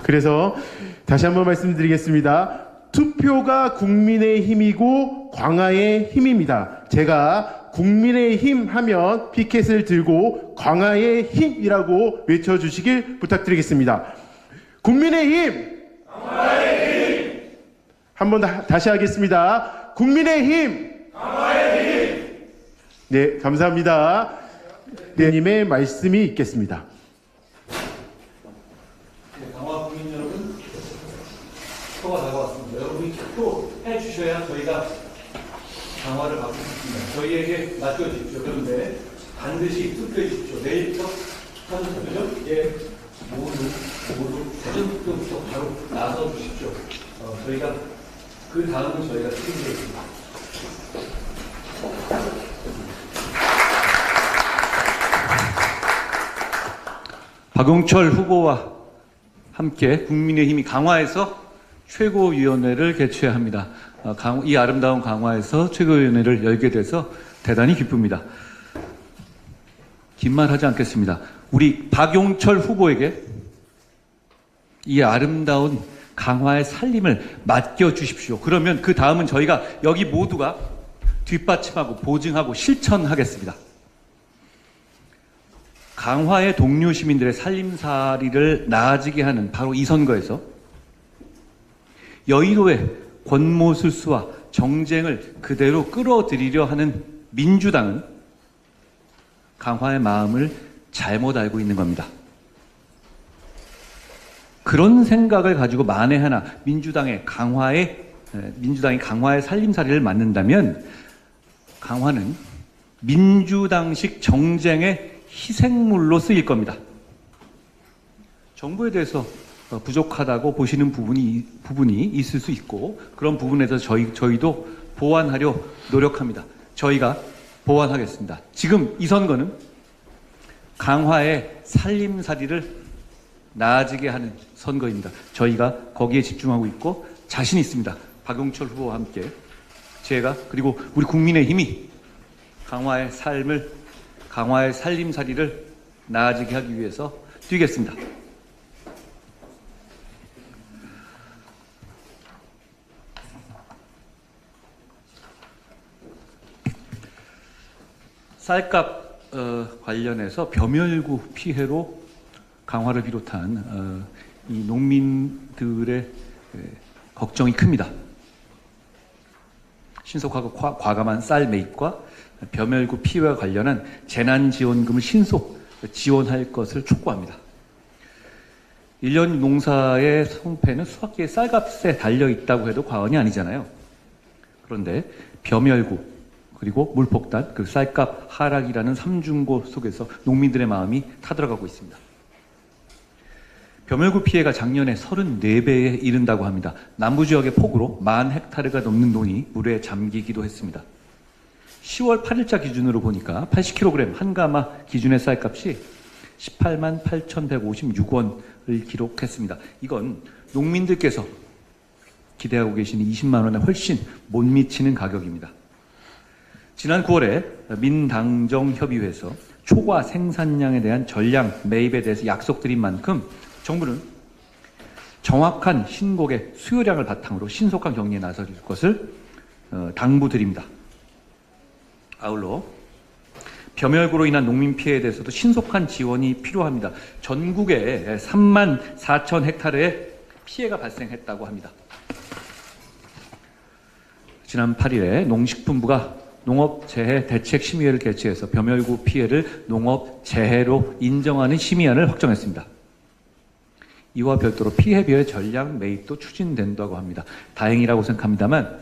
그래서 다시 한번 말씀드리겠습니다. 투표가 국민의 힘이고 광화의 힘입니다. 제가 국민의 힘 하면 피켓을 들고 광화의 힘이라고 외쳐주시길 부탁드리겠습니다. 국민의 힘! 광화의 힘! 한번 다시 하겠습니다. 국민의 힘! 광화의 힘! 네, 감사합니다. 네, 님의 말씀이 있겠습니다. 네, 강화 국민 여러분, 표가 다가왔습니다. 여러분이 투표해 주셔야 저희가 강화를 받고 있습니다. 저희에게 맡겨주십시오. 그런데 반드시 투표해 주십시오. 내일부터 사전 투표죠? 예, 모두 사전 투표부터 바로 나서 주십시오. 저희가 그 다음은 저희가 책임지겠습니다. 박용철 후보와 함께 국민의힘이 강화해서 최고위원회를 개최합니다. 이 아름다운 강화에서 최고위원회를 열게 돼서 대단히 기쁩니다. 긴 말 하지 않겠습니다. 우리 박용철 후보에게 이 아름다운 강화의 살림을 맡겨주십시오. 그러면 그 다음은 저희가 여기 모두가 뒷받침하고 보증하고 실천하겠습니다. 강화의 동료 시민들의 살림살이를 나아지게 하는 바로 이 선거에서 여의도의 권모술수와 정쟁을 그대로 끌어들이려 하는 민주당은 강화의 마음을 잘못 알고 있는 겁니다. 그런 생각을 가지고 만에 하나 민주당이 강화의 살림살이를 맡는다면 강화는 민주당식 정쟁의 희생물로 쓰일 겁니다. 정부에 대해서 부족하다고 보시는 부분이 있을 수 있고 그런 부분에서 저희도 보완하려 노력합니다. 저희가 보완하겠습니다. 지금 이 선거는 강화의 살림살이를 나아지게 하는 선거입니다. 저희가 거기에 집중하고 있고 자신 있습니다. 박용철 후보와 함께 제가 그리고 우리 국민의힘이 강화의 살림살이를 나아지게 하기 위해서 뛰겠습니다. 쌀값 관련해서 겸열구 피해로 강화를 비롯한 이 농민들의 걱정이 큽니다. 신속하고 과감한 쌀 매입과 벼멸구 피해와 관련한 재난지원금을 신속 지원할 것을 촉구합니다. 1년 농사의 성패는 수확 기의 쌀값에 달려있다고 해도 과언이 아니잖아요. 그런데 벼멸구 그리고 물폭탄, 그 쌀값 하락이라는 삼중고 속에서 농민들의 마음이 타들어가고 있습니다. 벼멸구 피해가 작년에 34배에 이른다고 합니다. 남부지역의 폭우로 10,000헥타르가 넘는 논이 물에 잠기기도 했습니다. 10월 8일자 기준으로 보니까 80kg 한 가마 기준의 쌀값이 188,156원을 기록했습니다. 이건 농민들께서 기대하고 계시는 20만 원에 훨씬 못 미치는 가격입니다. 지난 9월에 민당정협의회에서 초과 생산량에 대한 전량 매입에 대해서 약속드린 만큼 정부는 정확한 신곡의 수요량을 바탕으로 신속한 경리에 나설 것을 당부드립니다. 아울러 벼멸구로 인한 농민 피해에 대해서도 신속한 지원이 필요합니다. 전국에 34,000헥타르의 피해가 발생했다고 합니다. 지난 8일에 농식품부가 농업재해 대책심의회를 개최해서 벼멸구 피해를 농업재해로 인정하는 심의안을 확정했습니다. 이와 별도로 피해별 전량 매입도 추진된다고 합니다. 다행이라고 생각합니다만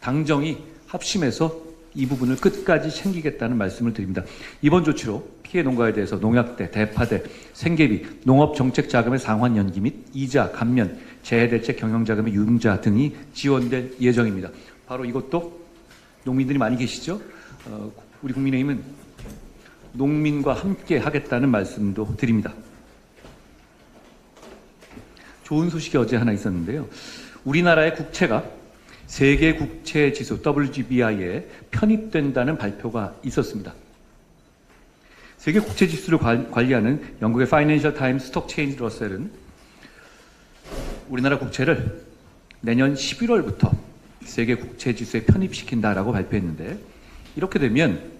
당정이 합심해서 이 부분을 끝까지 챙기겠다는 말씀을 드립니다. 이번 조치로 피해 농가에 대해서 농약대, 대파대, 생계비, 농업정책자금의 상환 연기 및 이자, 감면, 재해대책 경영자금의 융자 등이 지원될 예정입니다. 바로 이것도 농민들이 많이 계시죠? 우리 국민의힘은 농민과 함께 하겠다는 말씀도 드립니다. 좋은 소식이 어제 하나 있었는데요. 우리나라의 국채가 세계 국채 지수 WGBI에 편입된다는 발표가 있었습니다. 세계 국채 지수를 관리하는 영국의 파이낸셜 타임스 스톡 체인지 러셀은 우리나라 국채를 내년 11월부터 세계 국채 지수에 편입시킨다라고 발표했는데, 이렇게 되면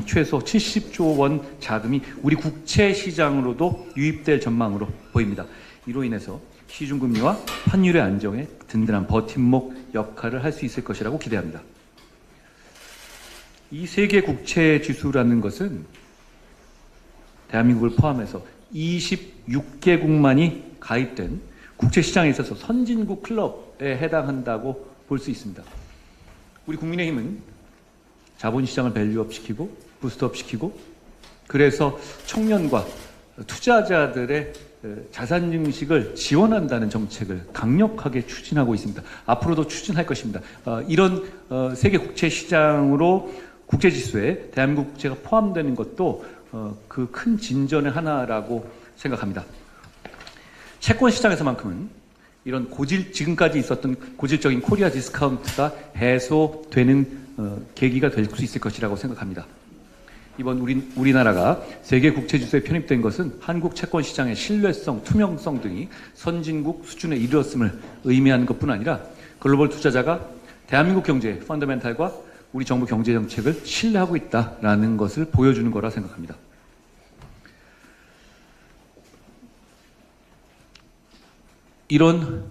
최소 70조 원 자금이 우리 국채 시장으로도 유입될 전망으로 보입니다. 이로 인해서 시중금리와 환율의 안정에 든든한 버팀목 역할을 할 수 있을 것이라고 기대합니다. 이 세계 국채 지수라는 것은 대한민국을 포함해서 26개국만이 가입된 국채 시장에 있어서 선진국 클럽에 해당한다고 볼 수 있습니다. 우리 국민의힘은 자본시장을 밸류업 시키고 부스트업 시키고, 그래서 청년과 투자자들의 자산 증식을 지원한다는 정책을 강력하게 추진하고 있습니다. 앞으로도 추진할 것입니다. 이런 세계 국채 시장으로 국제 지수에 대한민국 국채가 포함되는 것도 그 큰 진전의 하나라고 생각합니다. 채권 시장에서만큼은 이런 지금까지 있었던 고질적인 코리아 디스카운트가 해소되는 계기가 될 수 있을 것이라고 생각합니다. 이번 우리나라가 세계 국채 지수에 편입된 것은 한국 채권 시장의 신뢰성, 투명성 등이 선진국 수준에 이르렀음을 의미하는 것뿐 아니라 글로벌 투자자가 대한민국 경제의 펀더멘탈과 우리 정부 경제 정책을 신뢰하고 있다라는 것을 보여주는 거라 생각합니다. 이런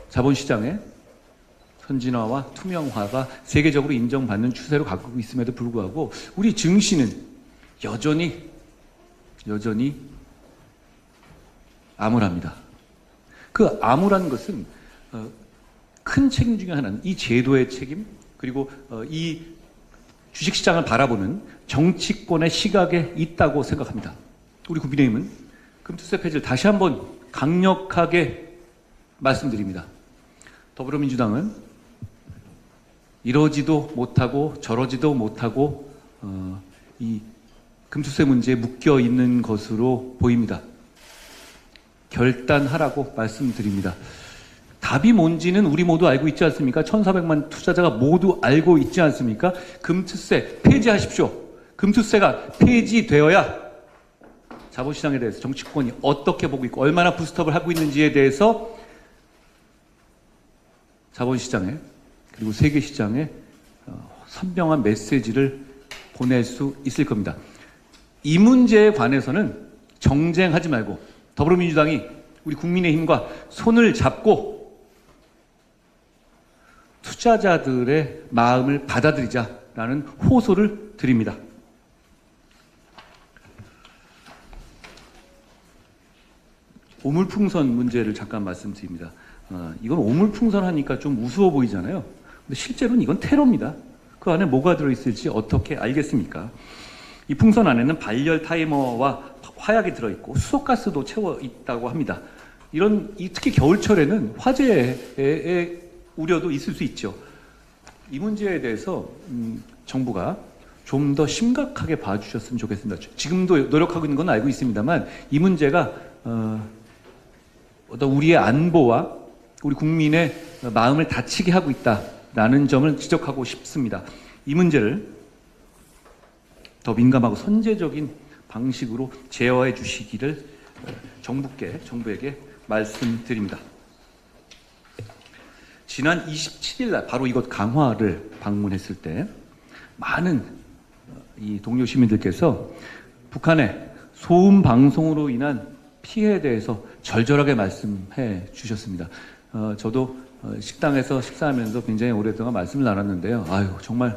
자본시장의 선진화와 투명화가 세계적으로 인정받는 추세로 가고 있음에도 불구하고 우리 증시는 여전히 암울합니다. 그 암울한 것은 큰 책임 중에 하나는 이 제도의 책임, 그리고 이 주식시장을 바라보는 정치권의 시각에 있다고 생각합니다. 우리 국민의힘은 금투세 폐지를 다시 한번 강력하게 말씀드립니다. 더불어민주당은 이러지도 못하고 저러지도 못하고 이 금투세 문제에 묶여 있는 것으로 보입니다. 결단하라고 말씀드립니다. 답이 뭔지는 우리 모두 알고 있지 않습니까? 1,400만 투자자가 모두 알고 있지 않습니까? 금투세 폐지하십시오. 금투세가 폐지되어야 자본시장에 대해서 정치권이 어떻게 보고 있고 얼마나 부스트업을 하고 있는지에 대해서 자본시장에 그리고 세계시장에 선명한 메시지를 보낼 수 있을 겁니다. 이 문제에 관해서는 정쟁하지 말고 더불어민주당이 우리 국민의힘과 손을 잡고 투자자들의 마음을 받아들이자라는 호소를 드립니다. 오물풍선 문제를 잠깐 말씀드립니다. 이건 오물풍선하니까 좀 우스워 보이잖아요. 근데 실제로는 이건 테러입니다. 그 안에 뭐가 들어있을지 어떻게 알겠습니까? 이 풍선 안에는 발열 타이머와 화약이 들어있고 수소가스도 채워 있다고 합니다. 특히 겨울철에는 화재의 우려도 있을 수 있죠. 이 문제에 대해서 정부가 좀 더 심각하게 봐주셨으면 좋겠습니다. 지금도 노력하고 있는 건 알고 있습니다만 이 문제가 어떤 우리의 안보와 우리 국민의 마음을 다치게 하고 있다라는 점을 지적하고 싶습니다. 이 문제를 더 민감하고 선제적인 방식으로 제어해 주시기를 정부에게 말씀드립니다. 지난 27일 날 바로 이곳 강화를 방문했을 때 많은 이 동료 시민들께서 북한의 소음 방송으로 인한 피해에 대해서 절절하게 말씀해 주셨습니다. 저도 식당에서 식사하면서 굉장히 오랫동안 말씀을 나눴는데요. 아유, 정말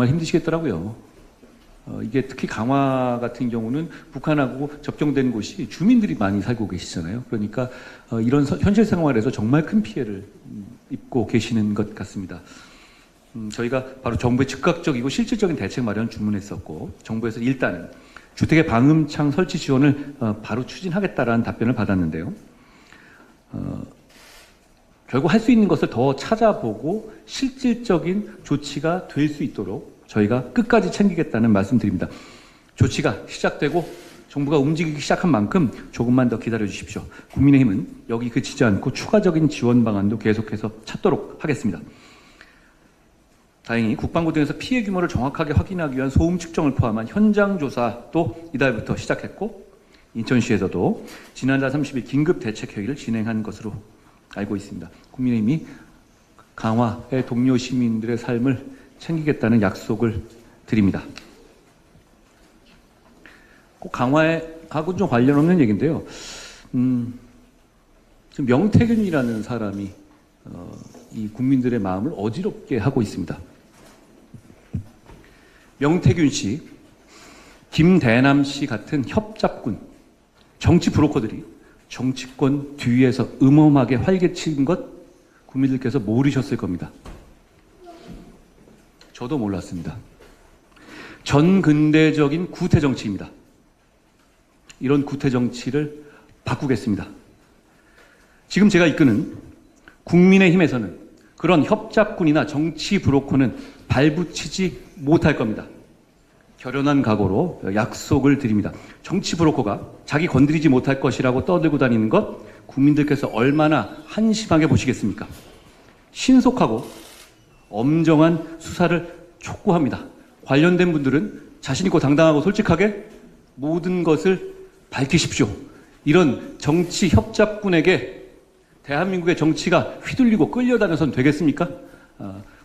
힘드시겠더라고요. 이게 특히 강화 같은 경우는 북한하고 접경된 곳이 주민들이 많이 살고 계시잖아요. 그러니까 이런 현실 생활에서 정말 큰 피해를 입고 계시는 것 같습니다. 저희가 바로 정부의 즉각적이고 실질적인 대책 마련 주문했었고, 정부에서 일단은 주택의 방음창 설치 지원을 바로 추진하겠다라는 답변을 받았는데요. 결국 할 수 있는 것을 더 찾아보고 실질적인 조치가 될 수 있도록 저희가 끝까지 챙기겠다는 말씀드립니다. 조치가 시작되고 정부가 움직이기 시작한 만큼 조금만 더 기다려 주십시오. 국민의힘은 여기 그치지 않고 추가적인 지원 방안도 계속해서 찾도록 하겠습니다. 다행히 국방부 등에서 피해 규모를 정확하게 확인하기 위한 소음 측정을 포함한 현장 조사도 이달부터 시작했고, 인천시에서도 지난달 30일 긴급 대책회의를 진행한 것으로 알고 있습니다. 국민의힘이 강화의 동료 시민들의 삶을 챙기겠다는 약속을 드립니다. 꼭 강화하고 좀 관련 없는 얘기인데요. 지금 명태균이라는 사람이 이 국민들의 마음을 어지럽게 하고 있습니다. 명태균 씨, 김대남 씨 같은 협잡군, 정치 브로커들이 정치권 뒤에서 음험하게 활개친 것 국민들께서 모르셨을 겁니다. 저도 몰랐습니다. 전근대적인 구태 정치입니다. 이런 구태 정치를 바꾸겠습니다. 지금 제가 이끄는 국민의힘에서는 그런 협잡군이나 정치 브로커는 발붙이지 못할 겁니다. 결연한 각오로 약속을 드립니다. 정치 브로커가 자기 건드리지 못할 것이라고 떠들고 다니는 것 국민들께서 얼마나 한심하게 보시겠습니까? 신속하고 엄정한 수사를 촉구합니다. 관련된 분들은 자신 있고 당당하고 솔직하게 모든 것을 밝히십시오. 이런 정치 협잡군에게 대한민국의 정치가 휘둘리고 끌려다녀선 되겠습니까?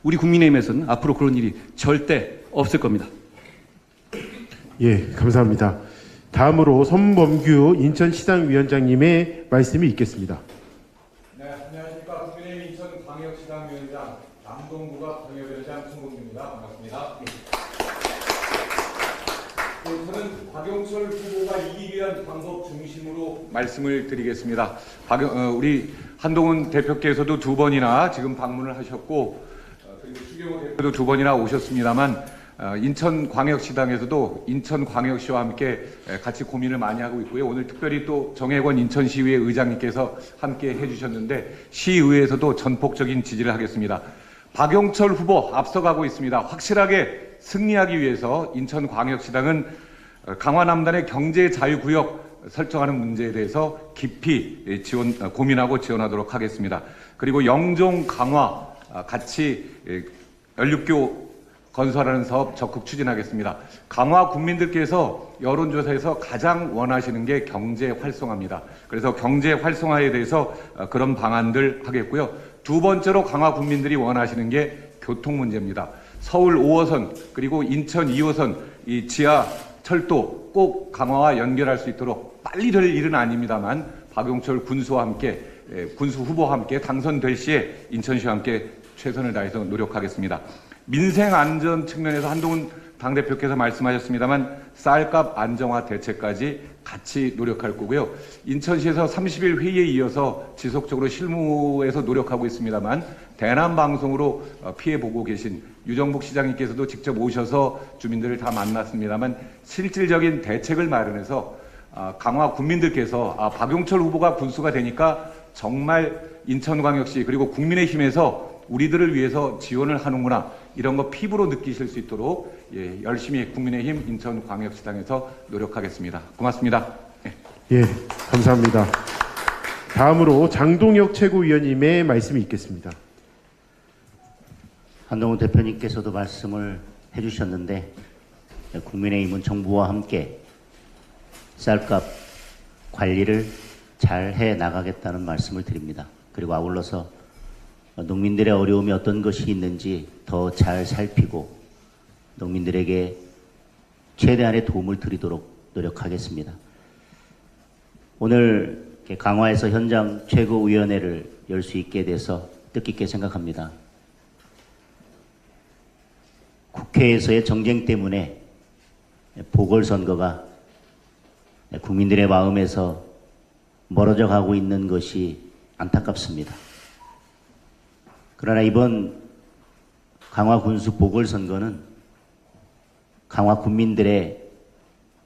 우리 국민의힘에서는 앞으로 그런 일이 절대 없을 겁니다. 예, 감사합니다. 다음으로 손범규 인천시당위원장님의 말씀이 있겠습니다. 네, 안녕하십니까. 국민의힘 인천광역시당위원장 남동구가 당협위원장 손범규입니다. 반갑습니다. 저는 박용철 후보가 이기기 위한 방법 중심으로 말씀을 드리겠습니다. 우리 한동훈 대표께서도 두 번이나 지금 방문을 하셨고 그리고 추경호 대표도 두 번이나 오셨습니다만 인천광역시당에서도 인천광역시와 함께 같이 고민을 많이 하고 있고요. 오늘 특별히 또 정혜권 인천시의회 의장님께서 함께 해주셨는데 시의회에서도 전폭적인 지지를 하겠습니다. 박용철 후보 앞서가고 있습니다. 확실하게 승리하기 위해서 인천광역시당은 강화남단의 경제자유구역 설정하는 문제에 대해서 깊이 고민하고 지원하도록 하겠습니다. 그리고 영종 강화 같이 연륙교 건설하는 사업 적극 추진하겠습니다. 강화 국민들께서 여론조사에서 가장 원하시는 게 경제 활성화입니다. 그래서 경제 활성화에 대해서 그런 방안들 하겠고요. 두 번째로 강화 국민들이 원하시는 게 교통 문제입니다. 서울 5호선 그리고 인천 2호선 이 지하철도 꼭 강화와 연결할 수 있도록 빨리 될 일은 아닙니다만 박용철 군수와 함께 군수 후보와 함께 당선될 시에 인천시와 함께 최선을 다해서 노력하겠습니다. 민생 안전 측면에서 한동훈 당대표께서 말씀하셨습니다만 쌀값 안정화 대책까지 같이 노력할 거고요. 인천시에서 30일 회의에 이어서 지속적으로 실무에서 노력하고 있습니다만 대남방송으로 피해보고 계신 유정복 시장님께서도 직접 오셔서 주민들을 다 만났습니다만 실질적인 대책을 마련해서 강화 국민들께서 박용철 후보가 군수가 되니까 정말 인천광역시 그리고 국민의힘에서 우리들을 위해서 지원을 하는구나 이런 거 피부로 느끼실 수 있도록 열심히 국민의힘 인천광역시당에서 노력하겠습니다. 고맙습니다. 예, 감사합니다. 다음으로 장동혁 최고위원님의 말씀이 있겠습니다. 한동훈 대표님께서도 말씀을 해주셨는데 국민의힘은 정부와 함께 쌀값 관리를 잘 해 나가겠다는 말씀을 드립니다. 그리고 아울러서 농민들의 어려움이 어떤 것이 있는지 더 잘 살피고 농민들에게 최대한의 도움을 드리도록 노력하겠습니다. 오늘 강화에서 현장 최고위원회를 열 수 있게 돼서 뜻깊게 생각합니다. 국회에서의 정쟁 때문에 보궐선거가 국민들의 마음에서 멀어져 가고 있는 것이 안타깝습니다. 그러나 이번 강화 군수 보궐선거는 강화 국민들의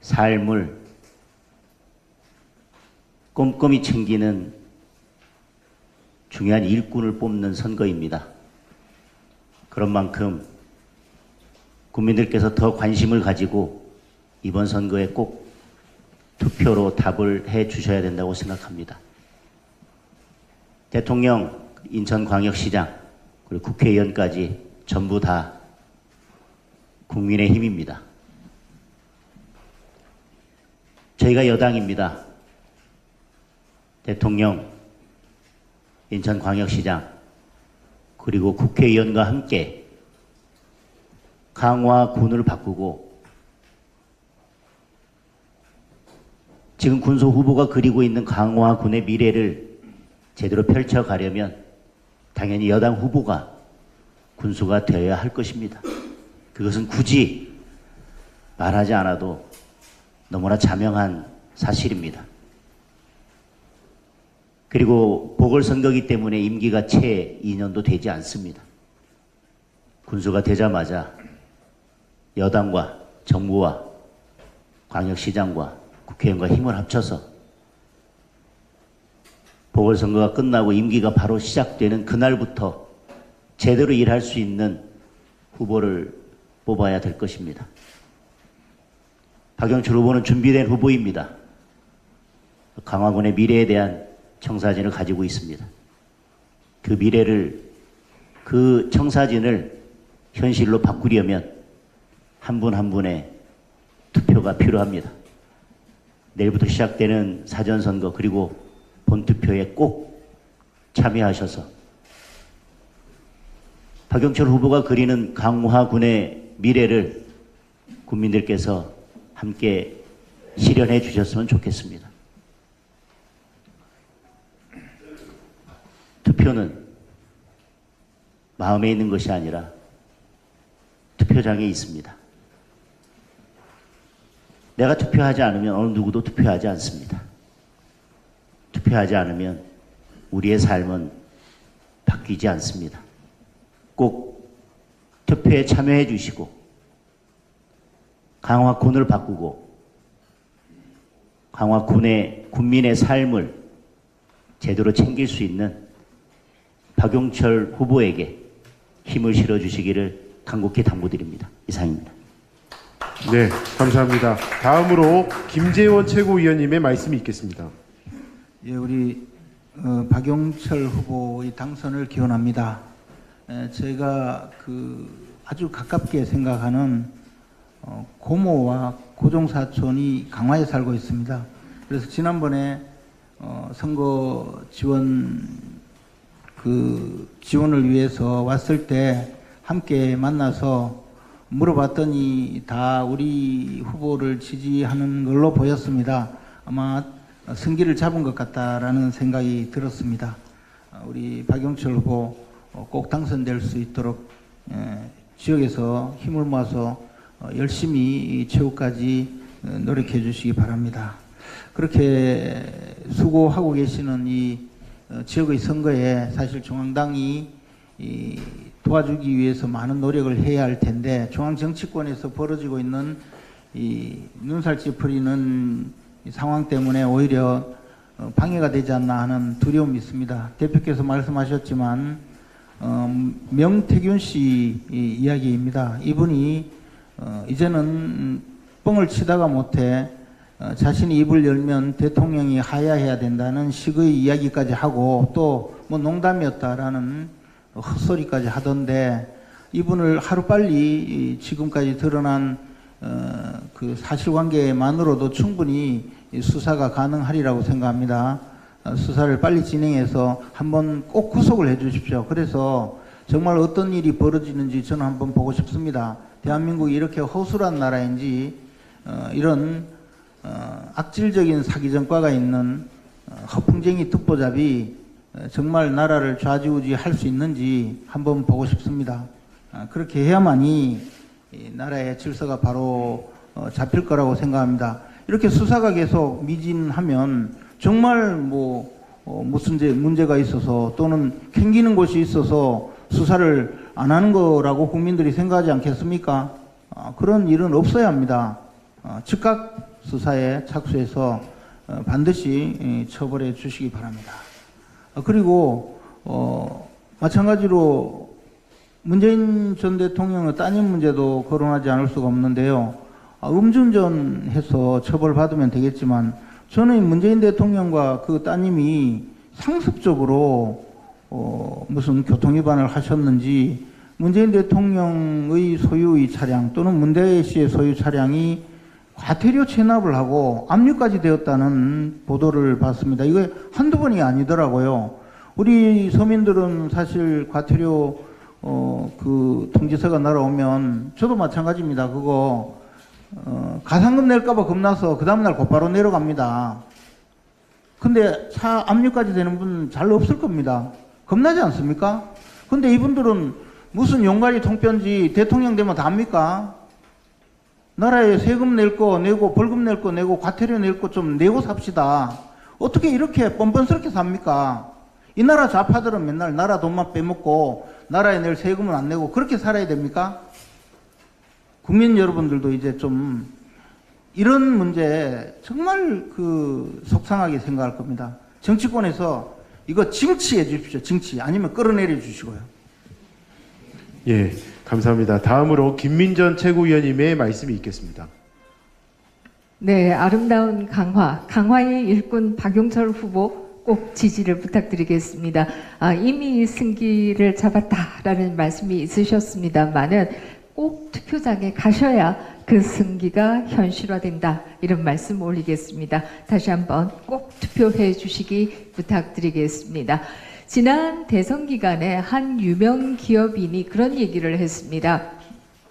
삶을 꼼꼼히 챙기는 중요한 일꾼을 뽑는 선거입니다. 그런 만큼 국민들께서 더 관심을 가지고 이번 선거에 꼭 투표로 답을 해 주셔야 된다고 생각합니다. 대통령, 인천광역시장, 그리고 국회의원까지 전부 다 국민의 힘입니다. 저희가 여당입니다. 대통령, 인천광역시장, 그리고 국회의원과 함께 강화군을 바꾸고 지금 군소 후보가 그리고 있는 강화군의 미래를 제대로 펼쳐가려면 당연히 여당 후보가 군수가 되어야 할 것입니다. 그것은 굳이 말하지 않아도 너무나 자명한 사실입니다. 그리고 보궐선거이기 때문에 임기가 채 2년도 되지 않습니다. 군수가 되자마자 여당과 정부와 광역시장과 국회의원과 힘을 합쳐서 보궐선거가 끝나고 임기가 바로 시작되는 그날부터 제대로 일할 수 있는 후보를 뽑아야 될 것입니다. 박영철 후보는 준비된 후보입니다. 강화군의 미래에 대한 청사진을 가지고 있습니다. 그 미래를, 그 청사진을 현실로 바꾸려면 한 분 한 분의 투표가 필요합니다. 내일부터 시작되는 사전선거 그리고 본투표에 꼭 참여하셔서 박영철 후보가 그리는 강화군의 미래를 국민들께서 함께 실현해 주셨으면 좋겠습니다. 투표는 마음에 있는 것이 아니라 투표장에 있습니다. 내가 투표하지 않으면 어느 누구도 투표하지 않습니다. 투표하지 않으면 우리의 삶은 바뀌지 않습니다. 꼭 투표에 참여해 주시고 강화군을 바꾸고 강화군의 국민의 삶을 제대로 챙길 수 있는 박용철 후보에게 힘을 실어주시기를 간곡히 당부드립니다. 이상입니다. 네, 감사합니다. 다음으로 김재원 최고위원님의 말씀이 있겠습니다. 예, 우리 박용철 후보의 당선을 기원합니다. 저희가 아주 가깝게 생각하는 고모와 고종사촌이 강화에 살고 있습니다. 그래서 지난번에 선거 지원을 위해서 왔을 때 함께 만나서 물어봤더니 다 우리 후보를 지지하는 걸로 보였습니다. 아마 승기를 잡은 것 같다라는 생각이 들었습니다. 우리 박용철 후보 꼭 당선될 수 있도록 지역에서 힘을 모아서 열심히 최후까지 노력해 주시기 바랍니다. 그렇게 수고하고 계시는 이 지역의 선거에 사실 중앙당이 도와주기 위해서 많은 노력을 해야 할 텐데 중앙 정치권에서 벌어지고 있는 이 눈살 찌푸리는 상황 때문에 오히려 방해가 되지 않나 하는 두려움이 있습니다. 대표께서 말씀하셨지만 명태균 씨 이야기입니다. 이분이 이제는 뻥을 치다가 못해 자신이 입을 열면 대통령이 하야해야 된다는 식의 이야기까지 하고 또 뭐 농담이었다라는 헛소리까지 하던데 이분을 하루빨리 지금까지 드러난 그 사실관계만으로도 충분히 수사가 가능하리라고 생각합니다. 수사를 빨리 진행해서 한번 꼭 구속을 해 주십시오. 그래서 정말 어떤 일이 벌어지는지 저는 한번 보고 싶습니다. 대한민국이 이렇게 허술한 나라인지 이런 악질적인 사기 전과가 있는 허풍쟁이 특보잡이 정말 나라를 좌지우지 할 수 있는지 한번 보고 싶습니다. 그렇게 해야만이 나라의 질서가 바로 잡힐 거라고 생각합니다. 이렇게 수사가 계속 미진하면 정말 무슨 문제가 있어서 또는 캥기는 곳이 있어서 수사를 안 하는 거라고 국민들이 생각하지 않겠습니까? 그런 일은 없어야 합니다. 즉각 수사에 착수해서 반드시 처벌해 주시기 바랍니다. 그리고 마찬가지로 문재인 전 대통령의 따님 문제도 거론하지 않을 수가 없는데요. 음주운전해서 처벌받으면 되겠지만 저는 문재인 대통령과 그 따님이 상습적으로 무슨 교통위반을 하셨는지 문재인 대통령의 소유의 차량 또는 문대희 씨의 소유 차량이 과태료 체납을 하고 압류까지 되었다는 보도를 봤습니다. 이거 한두 번이 아니더라고요. 우리 서민들은 사실 과태료 그 통지서가 날아오면 저도 마찬가지입니다. 그거 가상금 낼까봐 겁나서 그 다음날 곧바로 내려갑니다. 근데 차 압류까지 되는 분 잘 없을 겁니다. 겁나지 않습니까? 근데 이분들은 무슨 용가리 통편지 대통령 되면 다 합니까? 나라에 세금 낼 거 내고 벌금 낼 거 내고 과태료 낼 거 좀 내고 삽시다. 어떻게 이렇게 뻔뻔스럽게 삽니까? 이 나라 좌파들은 맨날 나라 돈만 빼먹고 나라에 낼 세금은 안 내고 그렇게 살아야 됩니까? 국민 여러분들도 이제 좀 이런 문제 정말 그 속상하게 생각할 겁니다. 정치권에서 이거 징치해 주십시오. 징치. 아니면 끌어내려 주시고요. 예, 감사합니다. 다음으로 김민전 최고위원님의 말씀이 있겠습니다. 네, 아름다운 강화의 일꾼 박용철 후보 꼭 지지를 부탁드리겠습니다. 이미 승기를 잡았다라는 말씀이 있으셨습니다만은 꼭 투표장에 가셔야 그 승기가 현실화된다. 이런 말씀 올리겠습니다. 다시 한번 꼭 투표해 주시기 부탁드리겠습니다. 지난 대선 기간에 한 유명 기업인이 그런 얘기를 했습니다.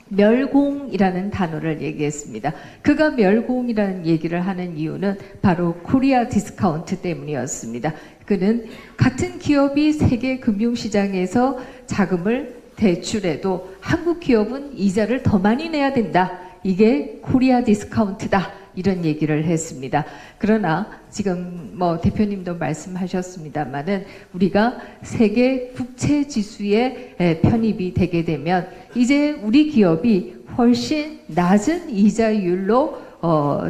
멸공이라는 단어를 얘기했습니다. 그가 멸공이라는 얘기를 하는 이유는 바로 코리아 디스카운트 때문이었습니다. 그는 같은 기업이 세계 금융시장에서 자금을 대출해도 한국 기업은 이자를 더 많이 내야 된다. 이게 코리아 디스카운트다. 이런 얘기를 했습니다. 그러나 지금 뭐 대표님도 말씀하셨습니다만은 우리가 세계 국채 지수에 편입이 되게 되면 이제 우리 기업이 훨씬 낮은 이자율로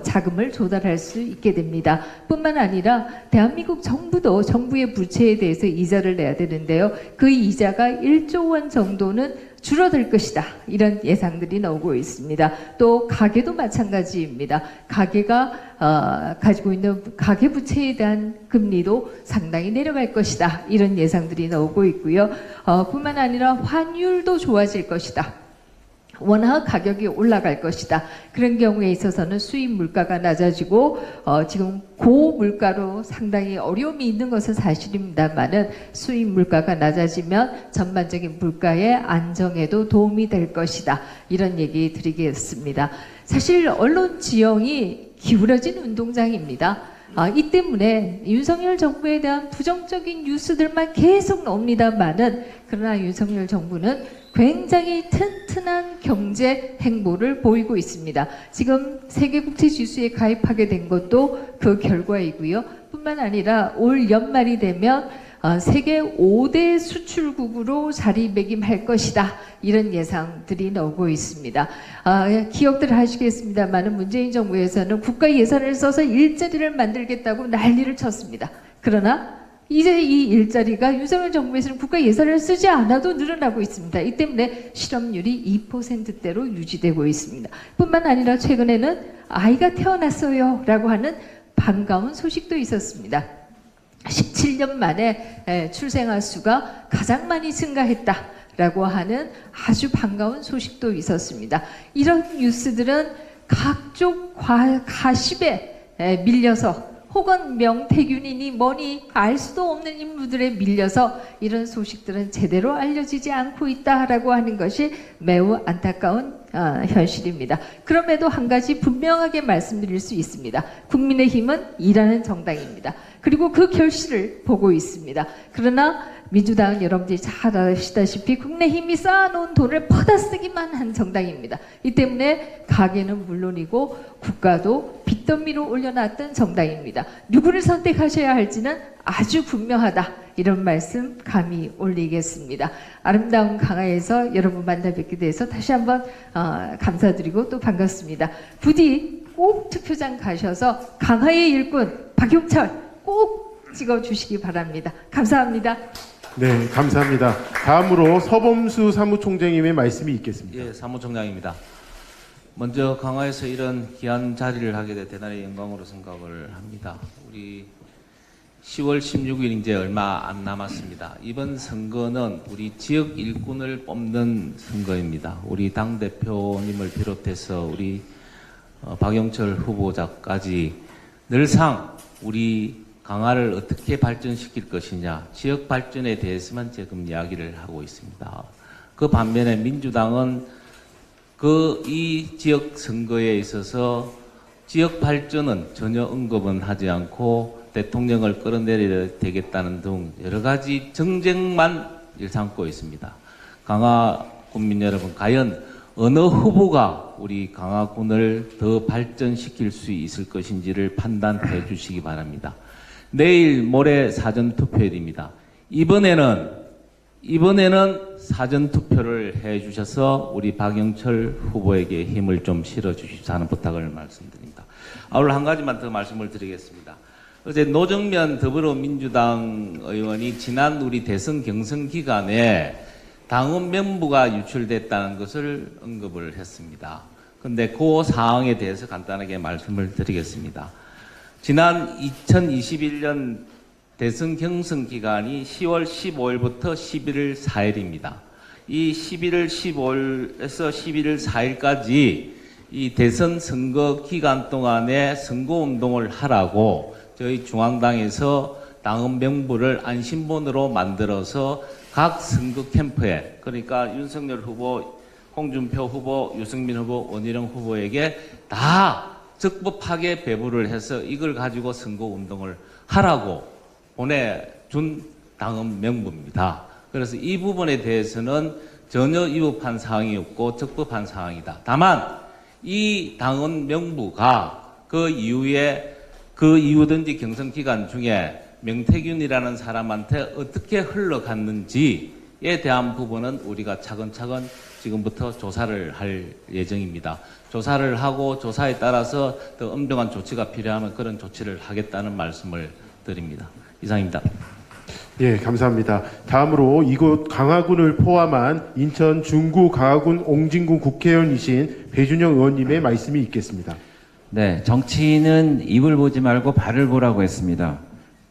자금을 조달할 수 있게 됩니다. 뿐만 아니라 대한민국 정부도 정부의 부채에 대해서 이자를 내야 되는데요. 그 이자가 1조 원 정도는 줄어들 것이다. 이런 예상들이 나오고 있습니다. 또 가계도 마찬가지입니다. 가계가 가지고 있는 가계 부채에 대한 금리도 상당히 내려갈 것이다. 이런 예상들이 나오고 있고요. 뿐만 아니라 환율도 좋아질 것이다. 원화 가격이 올라갈 것이다. 그런 경우에 있어서는 수입 물가가 낮아지고 지금 고물가로 상당히 어려움이 있는 것은 사실입니다만은 수입 물가가 낮아지면 전반적인 물가의 안정에도 도움이 될 것이다. 이런 얘기 드리겠습니다. 사실 언론 지형이 기울어진 운동장입니다. 이 때문에 윤석열 정부에 대한 부정적인 뉴스들만 계속 나옵니다만은 그러나 윤석열 정부는 굉장히 튼튼한 경제 행보를 보이고 있습니다. 지금 세계국채지수에 가입하게 된 것도 그 결과이고요. 뿐만 아니라 올 연말이 되면 세계 5대 수출국으로 자리매김할 것이다. 이런 예상들이 나오고 있습니다. 기억들 하시겠습니다만 문재인 정부에서는 국가 예산을 써서 일자리를 만들겠다고 난리를 쳤습니다. 그러나 이제 이 일자리가 윤석열 정부에서는 국가 예산을 쓰지 않아도 늘어나고 있습니다. 이 때문에 실업률이 2%대로 유지되고 있습니다. 뿐만 아니라 최근에는 아이가 태어났어요 라고 하는 반가운 소식도 있었습니다. 17년 만에 출생아 수가 가장 많이 증가했다라고 하는 아주 반가운 소식도 있었습니다. 이런 뉴스들은 각종 가십에 밀려서 혹은 명태균이니 뭐니 알 수도 없는 인물들에 밀려서 이런 소식들은 제대로 알려지지 않고 있다라고 하는 것이 매우 안타까운 현실입니다. 그럼에도 한 가지 분명하게 말씀드릴 수 있습니다. 국민의힘은 일하는 정당입니다. 그리고 그 결실을 보고 있습니다. 그러나 민주당은 여러분들이 잘 아시다시피 국민의힘이 쌓아놓은 돈을 퍼다 쓰기만 한 정당입니다. 이 때문에 가계는 물론이고 국가도 빚더미로 올려놨던 정당입니다. 누구를 선택하셔야 할지는 아주 분명하다. 이런 말씀 감히 올리겠습니다. 아름다운 강화에서 여러분 만나 뵙게 돼서 다시 한번 감사드리고 또 반갑습니다. 부디 꼭 투표장 가셔서 강화의 일꾼 박용철 꼭 찍어주시기 바랍니다. 감사합니다. 네, 감사합니다. 다음으로 서범수 사무총장님의 말씀이 있겠습니다. 예, 사무총장입니다. 먼저 강화에서 이런 귀한 자리를 하게 돼 대단히 영광으로 생각을 합니다. 우리 10월 16일 이제 얼마 안 남았습니다. 이번 선거는 우리 지역 일꾼을 뽑는 선거입니다. 우리 당대표님을 비롯해서 우리 박영철 후보자까지 늘상 우리 강화를 어떻게 발전시킬 것이냐, 지역 발전에 대해서만 지금 이야기를 하고 있습니다. 그 반면에 민주당은 이 지역 선거에 있어서 지역 발전은 전혀 언급은 하지 않고 대통령을 끌어내려야 되겠다는 등 여러 가지 정쟁만 일삼고 있습니다. 강화 국민 여러분, 과연 어느 후보가 우리 강화군을 더 발전시킬 수 있을 것인지를 판단해 주시기 바랍니다. 내일 모레 사전투표일입니다. 이번에는 사전투표를 해 주셔서 우리 박영철 후보에게 힘을 좀 실어 주십사 하는 부탁을 말씀드립니다. 아울러 한 가지만 더 말씀을 드리겠습니다. 어제 노정면 더불어민주당 의원이 지난 우리 대선 경선 기간에 당원 명부가 유출됐다는 것을 언급을 했습니다. 그런데 그 사항에 대해서 간단하게 말씀을 드리겠습니다. 지난 2021년 대선 경선 기간이 10월 15일부터 11월 4일입니다. 이 11월 15일에서 11월 4일까지 이 대선 선거 기간 동안에 선거운동을 하라고 저희 중앙당에서 당원 명부를 안심본으로 만들어서 각 선거 캠프에, 그러니까 윤석열 후보, 홍준표 후보, 유승민 후보, 원희룡 후보에게 다 적법하게 배부를 해서 이걸 가지고 선거운동을 하라고 보내준 당원 명부입니다. 그래서 이 부분에 대해서는 전혀 위법한 사항이 없고 적법한 사항이다. 다만 이 당원 명부가 그 이후든지 경선 기간 중에 명태균이라는 사람한테 어떻게 흘러갔는지에 대한 부분은 우리가 차근차근 지금부터 조사를 할 예정입니다. 조사를 하고 조사에 따라서 더 엄정한 조치가 필요하면 그런 조치를 하겠다는 말씀을 드립니다. 이상입니다. 예, 감사합니다. 다음으로 이곳 강화군을 포함한 인천 중구 강화군 옹진군 국회의원이신 배준영 의원님의 말씀이 있겠습니다. 네, 정치인은 입을 보지 말고 발을 보라고 했습니다.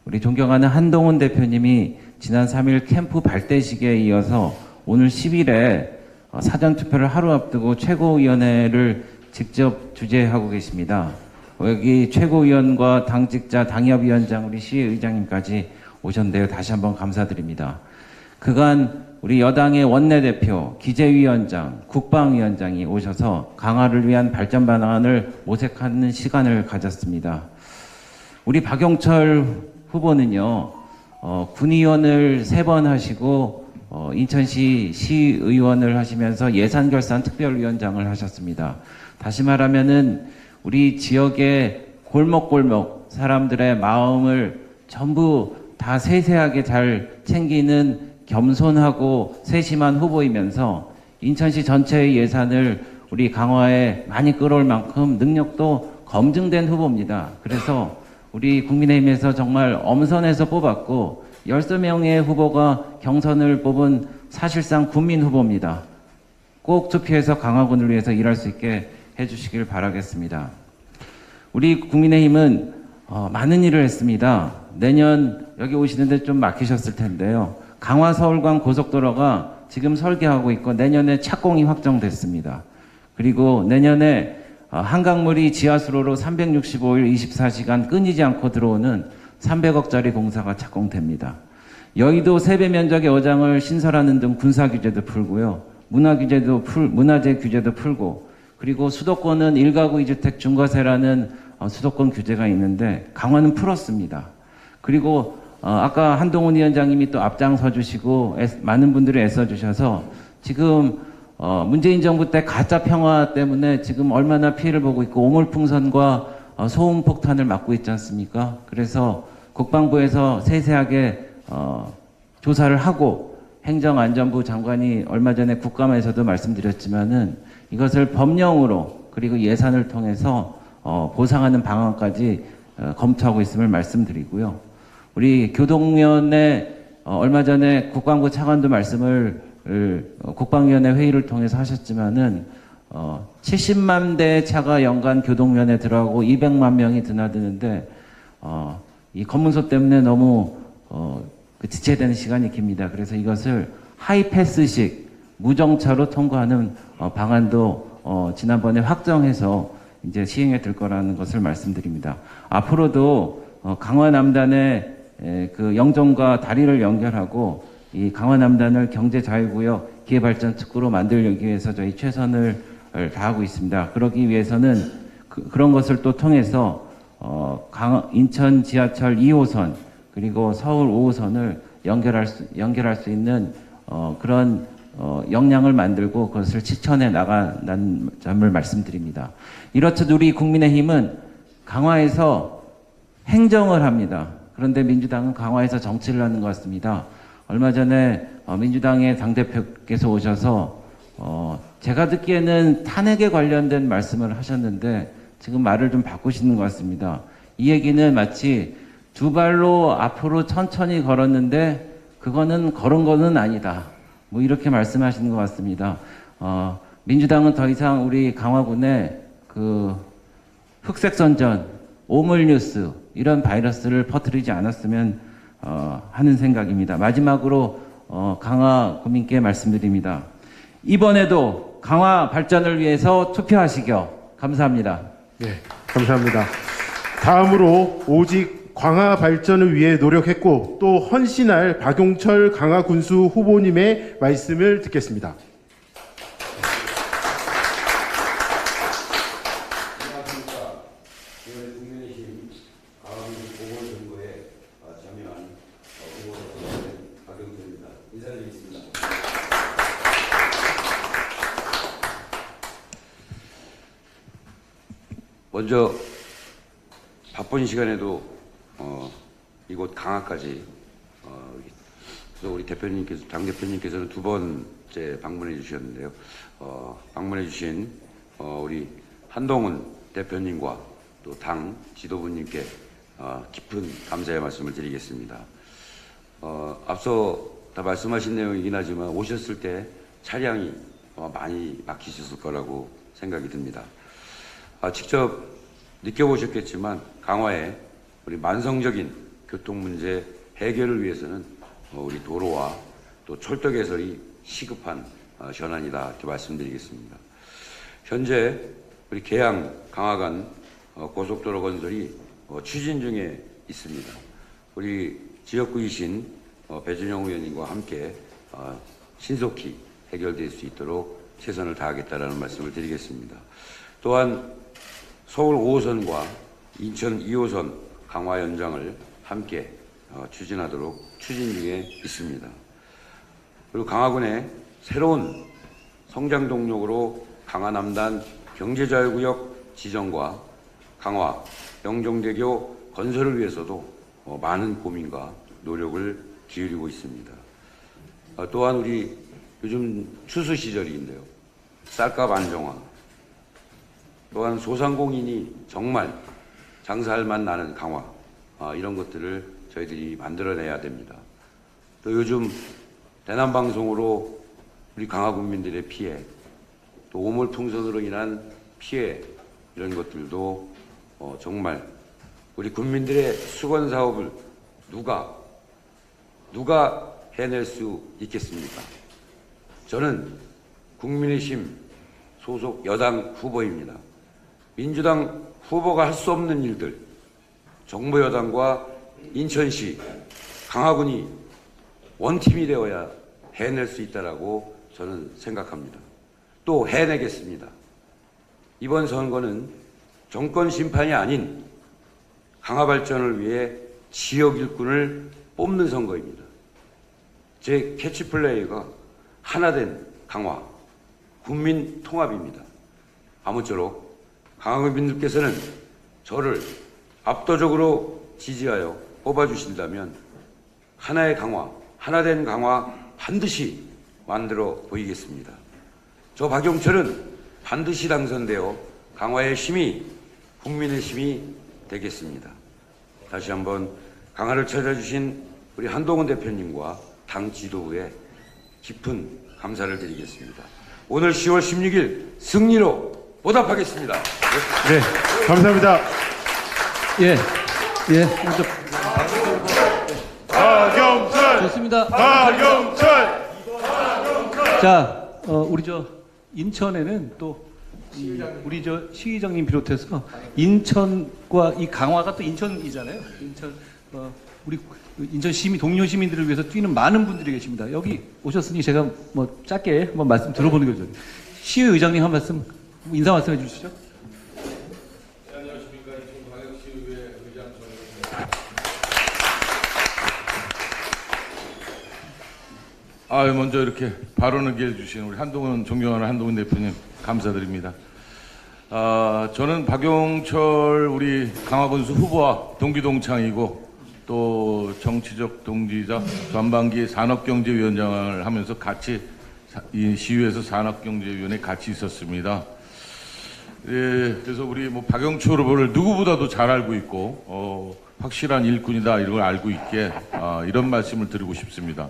우리 존경하는 한동훈 대표님이 지난 3일 캠프 발대식에 이어서 오늘 10일에 사전투표를 하루 앞두고 최고위원회를 직접 주재하고 계십니다. 여기 최고위원과 당직자, 당협위원장, 우리 시의장님까지 오셨는데요. 다시 한번 감사드립니다. 그간 우리 여당의 원내대표, 기재위원장, 국방위원장이 오셔서 강화를 위한 발전 방안을 모색하는 시간을 가졌습니다. 우리 박영철 후보는요, 군의원을 3번 하시고 인천시 시의원을 하시면서 예산결산 특별위원장을 하셨습니다. 다시 말하면은 우리 지역의 골목골목 사람들의 마음을 전부 다 세세하게 잘 챙기는 겸손하고 세심한 후보이면서 인천시 전체의 예산을 우리 강화에 많이 끌어올 만큼 능력도 검증된 후보입니다. 그래서 우리 국민의힘에서 정말 엄선해서 뽑았고 13명의 후보가 경선을 뽑은 사실상 국민 후보입니다. 꼭 투표해서 강화군을 위해서 일할 수 있게 해주시길 바라겠습니다. 우리 국민의힘은 많은 일을 했습니다. 내년 여기 오시는데 좀 막히셨을 텐데요. 강화 서울간 고속도로가 지금 설계하고 있고 내년에 착공이 확정됐습니다. 그리고 내년에 한강물이 지하수로로 365일 24시간 끊이지 않고 들어오는 300억짜리 공사가 착공됩니다. 여의도 세배 면적의 어장을 신설하는 등 군사 규제도 풀고요. 문화재 규제도 풀고, 그리고 수도권은 1가구 2주택 중과세라는 수도권 규제가 있는데 강화는 풀었습니다. 그리고 아까 한동훈 위원장님이 또 앞장서 주시고 많은 분들이 애써 주셔서 지금 문재인 정부 때 가짜 평화 때문에 지금 얼마나 피해를 보고 있고 오물풍선과 소음 폭탄을 맞고 있지 않습니까? 그래서 국방부에서 세세하게 조사를 하고 행정안전부 장관이 얼마 전에 국감에서도 말씀드렸지만은 이것을 법령으로 그리고 예산을 통해서 보상하는 방안까지 검토하고 있음을 말씀드리고요. 우리 교동위원회 얼마 전에 국방부 차관도 말씀을 국방위원회 회의를 통해서 하셨지만은 70만 대 차가 연간 교동면에 들어가고 200만 명이 드나드는데 이 검문소 때문에 너무 지체되는 시간이 깁니다. 그래서 이것을 하이패스식 무정차로 통과하는 방안도 지난번에 확정해서 이제 시행해 들 거라는 것을 말씀드립니다. 앞으로도 강화 남단의 그 영종과 다리를 연결하고 이 강화 남단을 경제 자유구역 기회 발전 특구로 만들기 위해서 저희 최선을 다하고 있습니다. 그러기 위해서는 그런 것을 또 통해서 인천 지하철 2호선 그리고 서울 5호선을 연결할 수 있는 그런 역량을 만들고 그것을 실천해 나가는 점을 말씀드립니다. 이렇듯 우리 국민의힘은 강화에서 행정을 합니다. 그런데 민주당은 강화에서 정치를 하는 것 같습니다. 얼마 전에 민주당의 당대표께서 오셔서 제가 듣기에는 탄핵에 관련된 말씀을 하셨는데 지금 말을 좀 바꾸시는 것 같습니다. 이 얘기는 마치 두 발로 앞으로 천천히 걸었는데 그거는 걸은 거는 아니다. 뭐 이렇게 말씀하시는 것 같습니다. 민주당은 더 이상 우리 강화군에 그 흑색선전, 오물뉴스 이런 바이러스를 퍼뜨리지 않았으면 하는 생각입니다. 마지막으로 강화 국민께 말씀드립니다. 이번에도 강화 발전을 위해서 투표하시겨. 감사합니다. 네, 감사합니다. 다음으로 오직 강화 발전을 위해 노력했고 또 헌신할 박용철 강화군수 후보님의 말씀을 듣겠습니다. 먼저 바쁜 시간에도 이곳 강화까지 우리 대표님께서 당 대표님께서는 두 번째 방문해 주셨는데요. 방문해 주신 우리 한동훈 대표님과 또 당 지도부님께 깊은 감사의 말씀을 드리겠습니다. 앞서 다 말씀하신 내용이긴 하지만 오셨을 때 차량이 많이 막히셨을 거라고 생각이 듭니다. 직접 느껴보셨겠지만 강화의 우리 만성적인 교통 문제 해결을 위해서는 우리 도로와 또 철도 개설이 시급한 현안이다 이렇게 말씀드리겠습니다. 현재 우리 계양 강화 간 고속도로 건설이 추진 중에 있습니다. 우리 지역구이신 배준영 의원님과 함께 신속히 해결될 수 있도록 최선을 다하겠다라는 말씀을 드리겠습니다. 또한 서울 5호선과 인천 2호선 강화 연장을 함께 추진하도록 추진 중에 있습니다. 그리고 강화군의 새로운 성장 동력으로 강화 남단 경제자유구역 지정과 강화 영종대교 건설을 위해서도 많은 고민과 노력을 기울이고 있습니다. 또한 우리 요즘 추수 시절인데요. 쌀값 안정화, 또한 소상공인이 정말 장사할 맛 나는 강화, 이런 것들을 저희들이 만들어내야 됩니다. 또 요즘 대남방송으로 우리 강화 국민들의 피해, 또 오물풍선으로 인한 피해, 이런 것들도 정말 우리 국민들의 수건 사업을 누가 해낼 수 있겠습니까? 저는 국민의힘 소속 여당 후보입니다. 민주당 후보가 할 수 없는 일들, 정부 여당과 인천시, 강화군이 원팀이 되어야 해낼 수 있다라고 저는 생각합니다. 또 해내겠습니다. 이번 선거는 정권 심판이 아닌 강화 발전을 위해 지역 일꾼을 뽑는 선거입니다. 제 캐치플레이가 하나된 강화, 국민 통합입니다. 아무쪼록 강화군민들께서는 저를 압도적으로 지지하여 뽑아주신다면 하나의 강화, 하나된 강화 반드시 만들어 보이겠습니다. 저 박용철은 반드시 당선되어 강화의 힘이 국민의 힘이 되겠습니다. 다시 한번 강화를 찾아주신 우리 한동훈 대표님과 당 지도부에 깊은 감사를 드리겠습니다. 오늘 10월 16일 승리로 보답하겠습니다. 네, 감사합니다. 먼저 박용철! 좋습니다. 박용철! 자, 우리 인천에는 또 우리 저 시의장님 비롯해서 인천과 이 강화가 또 인천이잖아요. 인천 우리 인천 시민 동료 시민들을 위해서 뛰는 많은 분들이 계십니다. 여기 오셨으니 제가 뭐 짧게 한번 말씀 들어보는 거죠. 시의장님 한 말씀 인사 말씀해 주시죠. 네, 안녕하십니까. 인천광역시의회 의장 정입니다. 먼저 이렇게 발언을 기회 주신 우리 존경하는 한동훈 대표님 감사드립니다. 저는 박용철 우리 강화군수 후보와 동기동창이고 또 정치적 동지자 전반기 산업경제위원장을 하면서 같이 이 시의회에서 산업경제위원회에 같이 있었습니다. 예, 그래서 우리 뭐 박용철 후보를 누구보다도 잘 알고 있고 확실한 일꾼이다 이런 걸 알고 있기에 이런 말씀을 드리고 싶습니다.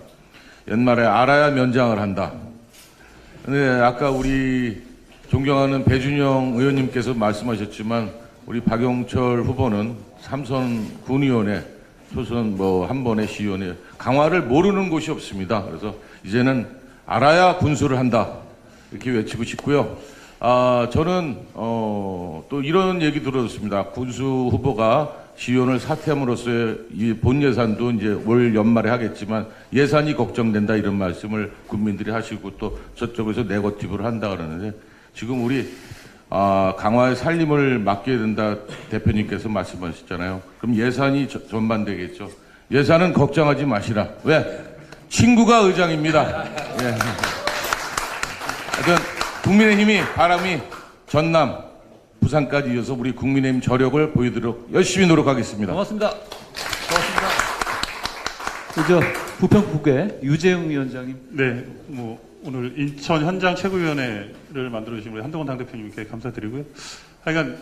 옛말에 알아야 면장을 한다. 근데 아까 우리 존경하는 배준영 의원님께서 말씀하셨지만 우리 박용철 후보는 삼선 군의원에 초선 한 번의 시의원에 강화를 모르는 곳이 없습니다. 그래서 이제는 알아야 군수를 한다 이렇게 외치고 싶고요. 저는 또 이런 얘기 들었습니다. 군수 후보가 시의원을 사퇴함으로써 이 본 예산도 이제 올 연말에 하겠지만 예산이 걱정된다 이런 말씀을 국민들이 하시고 또 저쪽에서 네거티브를 한다 그러는데 지금 우리 강화의 살림을 맡겨야 된다 대표님께서 말씀하셨잖아요. 그럼 예산이 전반되겠죠. 예산은 걱정하지 마시라. 왜? 친구가 의장입니다. 예. 하여튼 국민의힘이 바람이 전남, 부산까지 이어서 우리 국민의힘 저력을 보이도록 열심히 노력하겠습니다. 고맙습니다. 고맙습니다. 부평구의 유재흥 위원장님. 네, 오늘 인천 현장 최고위원회를 만들어주신 우리 한동훈 당대표님께 감사드리고요. 하여간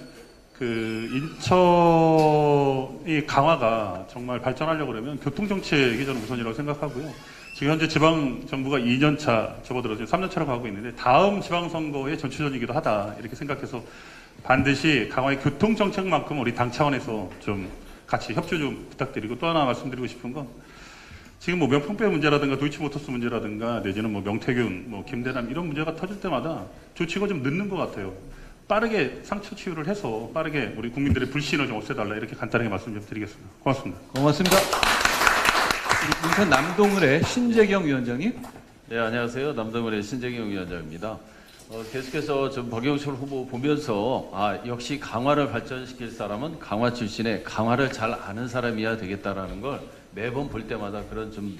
인천이 강화가 정말 발전하려고 그러면 교통정책이 저는 우선이라고 생각하고요. 지금 현재 지방정부가 2년차 접어들어서 3년차로 가고 있는데 다음 지방선거의 전초전이기도 하다 이렇게 생각해서 반드시 강화의 교통정책만큼 우리 당 차원에서 좀 같이 협조 좀 부탁드리고 또 하나 말씀드리고 싶은 건 지금 명품배 문제라든가 도이치모터스 문제라든가 내지는 명태균, 김대남 이런 문제가 터질 때마다 조치가 좀 늦는 것 같아요. 빠르게 상처 치유를 해서 빠르게 우리 국민들의 불신을 좀 없애달라 이렇게 간단하게 말씀 좀 드리겠습니다. 고맙습니다. 고맙습니다. 인천 남동을의 신재경 위원장님. 네, 안녕하세요. 남동을의 신재경 위원장입니다. 계속해서 좀 박용철 후보 보면서 역시 강화를 발전시킬 사람은 강화 출신의 강화를 잘 아는 사람이어야 되겠다라는 걸 매번 볼 때마다 그런 좀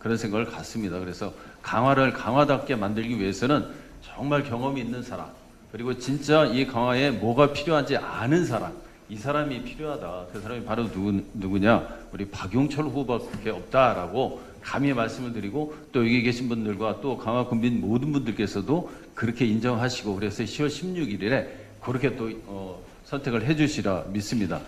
그런 생각을 갖습니다. 그래서 강화를 강화답게 만들기 위해서는 정말 경험이 있는 사람, 그리고 진짜 이 강화에 뭐가 필요한지 아는 사람, 이 사람이 필요하다. 그 사람이 바로 누구냐? 우리 박용철 후보밖에 없다라고 감히 말씀을 드리고 또 여기 계신 분들과 또 강화 군민 모든 분들께서도 그렇게 인정하시고 그래서 10월 16일에 그렇게 또 선택을 해주시라 믿습니다.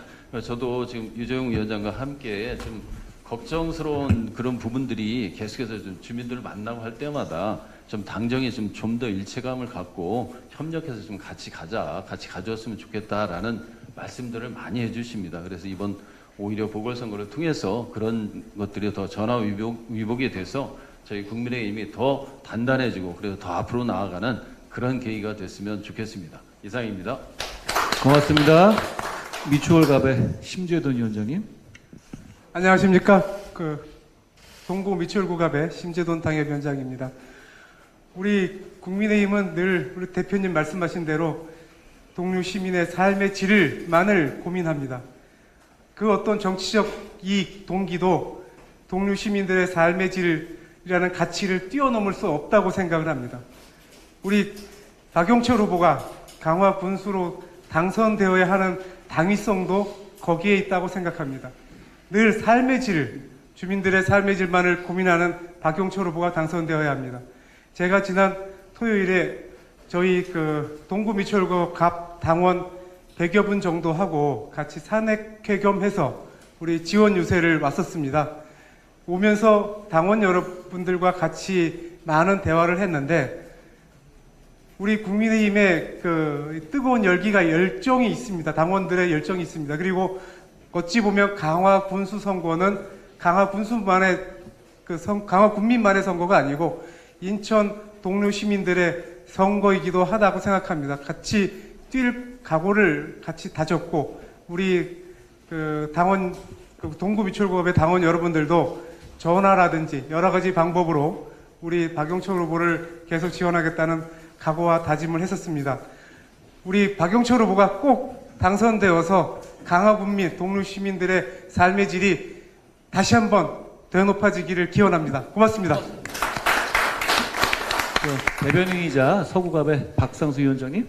저도 지금 유재흥 위원장과 함께 좀 걱정스러운 그런 부분들이 계속해서 좀 주민들을 만나고 할 때마다 좀 당정이 좀 더 일체감을 갖고 협력해서 좀 같이 가져왔으면 좋겠다라는 말씀들을 많이 해주십니다. 그래서 이번 오히려 보궐선거를 통해서 그런 것들이 더 전화위복이 돼서 저희 국민의힘이 더 단단해지고 그래서 더 앞으로 나아가는 그런 계기가 됐으면 좋겠습니다. 이상입니다. 고맙습니다. 미추홀갑의 심재돈 위원장님. 안녕하십니까. 동구 미추홀구갑의 심재돈 당협위원장입니다. 우리 국민의힘은 늘 우리 대표님 말씀하신 대로 동료 시민의 삶의 질만을 고민합니다. 그 어떤 정치적 이익, 동기도 동료 시민들의 삶의 질이라는 가치를 뛰어넘을 수 없다고 생각을 합니다. 우리 박용철 후보가 강화 군수로 당선되어야 하는 당위성도 거기에 있다고 생각합니다. 늘 삶의 질, 주민들의 삶의 질만을 고민하는 박용철 후보가 당선되어야 합니다. 제가 지난 토요일에 저희 동구 미추홀구 갑 당원 100여 분 정도 하고 같이 산액회 겸해서 우리 지원 유세를 왔었습니다. 오면서 당원 여러분들과 같이 많은 대화를 했는데 우리 국민의힘의 뜨거운 열정이 있습니다. 당원들의 열정이 있습니다. 그리고 어찌 보면 강화 군수 선거는 강화 군민만의 선거가 아니고 인천 동료 시민들의 선거이기도 하다고 생각합니다. 같이 뛸 각오를 같이 다졌고 우리 그 당원 동구 미추홀구갑의 당원 여러분들도 전화라든지 여러 가지 방법으로 우리 박용철 후보를 계속 지원하겠다는 각오와 다짐을 했었습니다. 우리 박용철 후보가 꼭 당선되어서 강화군민, 동료 시민들의 삶의 질이 다시 한번 더 높아지기를 기원합니다. 고맙습니다. 대변인이자 서구갑의 박상수 위원장님.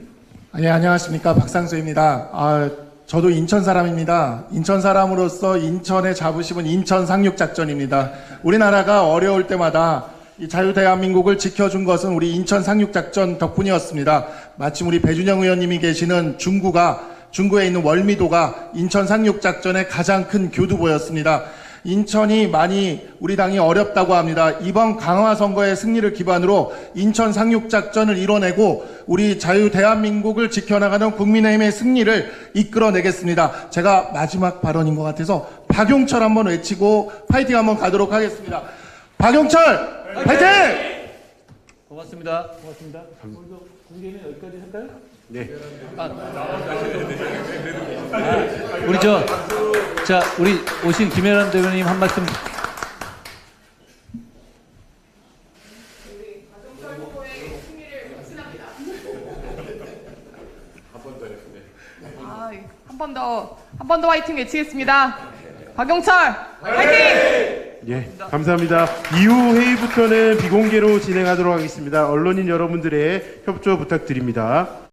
예, 안녕하십니까. 박상수입니다. 저도 인천 사람입니다. 인천 사람으로서 인천의 자부심은 인천 상륙작전입니다. 우리나라가 어려울 때마다 이 자유대한민국을 지켜준 것은 우리 인천 상륙작전 덕분이었습니다. 마침 우리 배준영 의원님이 계시는 중구에 있는 월미도가 인천 상륙작전의 가장 큰 교두보였습니다. 인천이 많이 우리 당이 어렵다고 합니다. 이번 강화 선거의 승리를 기반으로 인천 상륙작전을 이뤄내고 우리 자유대한민국을 지켜나가는 국민의힘의 승리를 이끌어내겠습니다. 제가 마지막 발언인 것 같아서 박용철 한번 외치고 파이팅 한번 가도록 하겠습니다. 박용철 파이팅! 고맙습니다. 공개는 여기까지 할까요? 네. 우리 오신 김혜란 대변인 한 말씀. 한 번 더 화이팅 외치겠습니다. 박용철 화이팅! 예, 감사합니다. 이후 회의부터는 비공개로 진행하도록 하겠습니다. 언론인 여러분들의 협조 부탁드립니다.